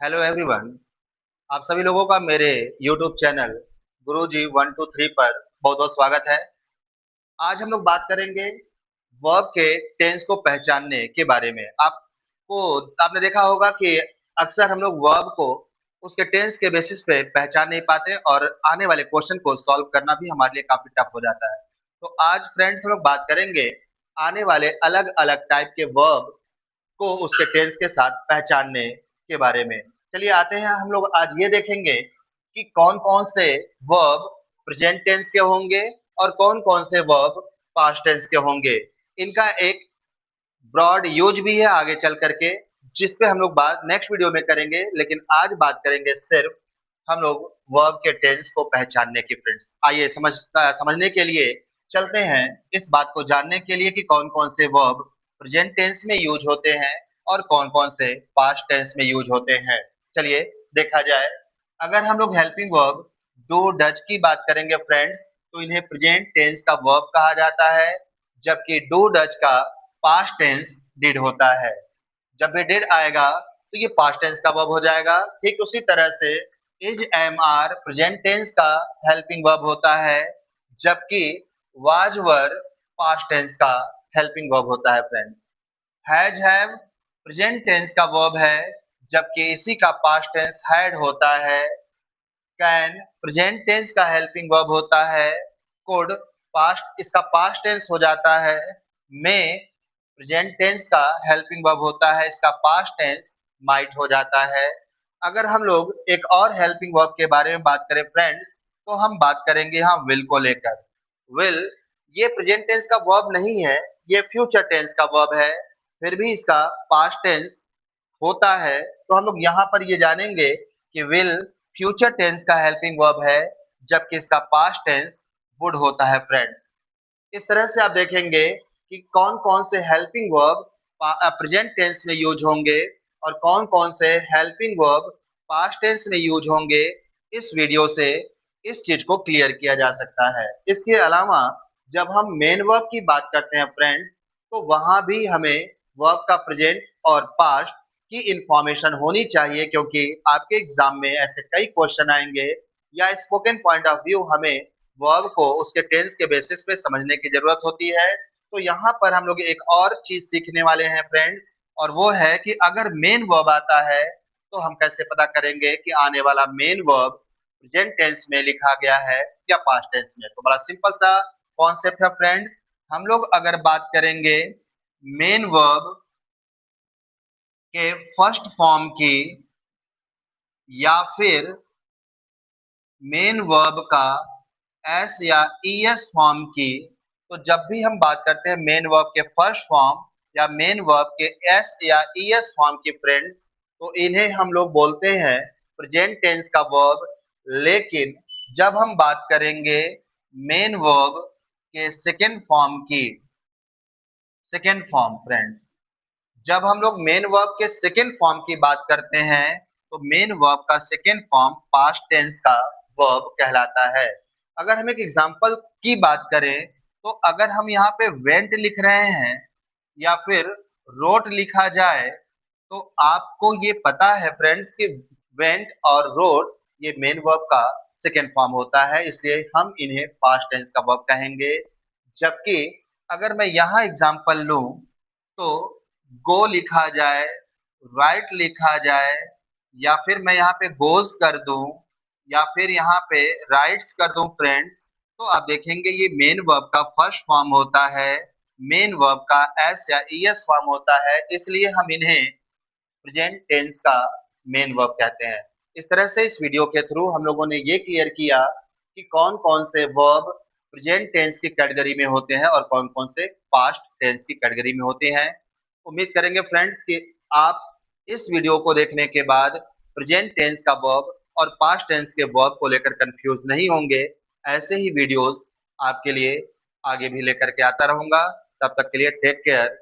Hello everyone. आप सभी लोगों का मेरे यूट्यूब चैनल गुरुजी 123 पर बहुत बहुत स्वागत है। आज हम लोग बात करेंगे वर्ब के टेंस को पहचानने के बारे में। आपको आपने देखा होगा कि अक्सर हम लोग वर्ब को उसके टेंस के बेसिस पे पहचान नहीं पाते और आने वाले क्वेश्चन को सॉल्व करना भी हमारे लिए काफी टफ हो जाता है। तो आज फ्रेंड्स हम लोग बात करेंगे आने वाले अलग अलग टाइप के वर्ब को उसके टेंस के साथ पहचानने के बारे में। चलिए आते हैं, हम लोग आज ये देखेंगे कि कौन कौन से वर्ब प्रेजेंट टेंस के होंगे और कौन कौन से वर्ब पास्ट टेंस के होंगे। इनका एक ब्रॉड यूज भी है आगे चल करके, जिस पे हम लोग बात नेक्स्ट वीडियो में करेंगे, लेकिन आज बात करेंगे सिर्फ हम लोग वर्ब के टेंस को पहचानने की। फ्रेंड्स आइए समझने के लिए चलते हैं, इस बात को जानने के लिए कि कौन कौन से वर्ब प्रेजेंट टेंस में यूज होते हैं और कौन कौन से पास्ट टेंस में यूज होते हैं। चलिए देखा जाए। अगर हम लोग हेल्पिंग वर्ब डू डच की बात करेंगे फ्रेंड्स, तो इन्हें प्रेजेंट टेंस का वर्ब कहा जाता है, जबकि डू डच का पास्ट टेंस डिड होता है। जब भी डिड आएगा तो ये पास्ट टेंस का वर्ब हो जाएगा। ठीक उसी तरह से is am are present tense का हेल्पिंग वर्ब होता है, जबकि वाज वर पास्ट टेंस का हेल्पिंग वर्ब होता है। Friend has have present tense का वर्ब है, जबकि इसी का पास्ट टेंस हैड होता है। कैन प्रेजेंट टेंस का हेल्पिंग वर्ब होता है। कुड पास्ट इसका पास्ट टेंस हो जाता है। मे प्रेजेंट टेंस का हेल्पिंग वर्ब होता है, इसका पास्ट टेंस माइट हो जाता है। अगर हम लोग एक और हेल्पिंग वर्ब के बारे में बात करें फ्रेंड्स, तो हम बात करेंगे यहाँ विल को लेकर। विल ये प्रेजेंट टेंस का वर्ब नहीं है, ये फ्यूचर टेंस का वर्ब है, फिर भी इसका पास्ट टेंस होता है। तो हम लोग यहाँ पर ये जानेंगे कि विल फ्यूचर टेंस का हेल्पिंग वर्ब है, जबकि इसका पास्ट टेंस वुड होता है। फ्रेंड्स इस तरह से आप देखेंगे कि कौन कौन से हेल्पिंग वर्ब प्रेजेंट टेंस में यूज होंगे और कौन कौन से हेल्पिंग वर्ब पास्ट टेंस में यूज होंगे। इस वीडियो से इस चीज को क्लियर किया जा सकता है। इसके अलावा जब हम मेन वर्ब की बात करते हैं फ्रेंड्स, तो वहां भी हमें वर्ब का प्रेजेंट और पास्ट की इंफॉर्मेशन होनी चाहिए, क्योंकि आपके एग्जाम में ऐसे कई क्वेश्चन आएंगे या स्पोकन पॉइंट ऑफ व्यू हमें वर्ब को उसके टेंस के बेसिस पे समझने की जरूरत होती है। तो यहाँ पर हम लोग एक और चीज सीखने वाले हैं फ्रेंड्स, और वो है कि अगर मेन वर्ब आता है तो हम कैसे पता करेंगे कि आने वाला मेन वर्ब प्रेजेंट टेंस में लिखा गया है या पास्ट टेंस में। तो बड़ा सिंपल सा कॉन्सेप्ट है फ्रेंड्स। हम लोग अगर बात करेंगे मेन वर्ब के फर्स्ट फॉर्म की या फिर मेन वर्ब का एस या ईएस फॉर्म की, तो जब भी हम बात करते हैं मेन वर्ब के फर्स्ट फॉर्म या मेन वर्ब के एस या ईएस फॉर्म की फ्रेंड्स, तो इन्हें हम लोग बोलते हैं प्रेजेंट टेंस का वर्ब। लेकिन जब हम बात करेंगे मेन वर्ब के सेकेंड फॉर्म की, सेकेंड फॉर्म फ्रेंड्स, जब हम लोग मेन वर्ब के सेकेंड फॉर्म की बात करते हैं, तो मेन वर्ब का सेकेंड फॉर्म पास्ट टेंस का वर्ब कहलाता है। अगर हम एक एग्जांपल की बात करें, तो अगर हम यहाँ पे वेंट लिख रहे हैं या फिर रोट लिखा जाए, तो आपको ये पता है फ्रेंड्स कि वेंट और रोट ये मेन वर्ब का सेकेंड फॉर्म होता है, इसलिए हम इन्हें पास्ट टेंस का वर्ब कहेंगे। जबकि अगर मैं यहाँ एग्जांपल लूं, तो गो लिखा जाए, राइट लिखा जाए, या फिर मैं यहाँ पे गोज कर दूं या फिर यहाँ पे राइट्स कर दूं फ्रेंड्स, तो आप देखेंगे ये मेन वर्ब का फर्स्ट फॉर्म होता है, मेन वर्ब का एस या ईएस फॉर्म होता है, इसलिए हम इन्हें प्रेजेंट टेंस का मेन वर्ब कहते हैं। इस तरह से इस वीडियो के थ्रू हम लोगों ने ये क्लियर किया कि कौन कौन से वर्ब प्रेजेंट टेंस की कैटेगरी में होते हैं और कौन कौन से पास्ट टेंस की कैटेगरी में होते हैं। उम्मीद करेंगे फ्रेंड्स कि आप इस वीडियो को देखने के बाद प्रेजेंट टेंस का वर्ब और पास्ट टेंस के वर्ब को लेकर कंफ्यूज नहीं होंगे। ऐसे ही वीडियोस आपके लिए आगे भी लेकर के आता रहूंगा। तब तक के लिए टेक केयर।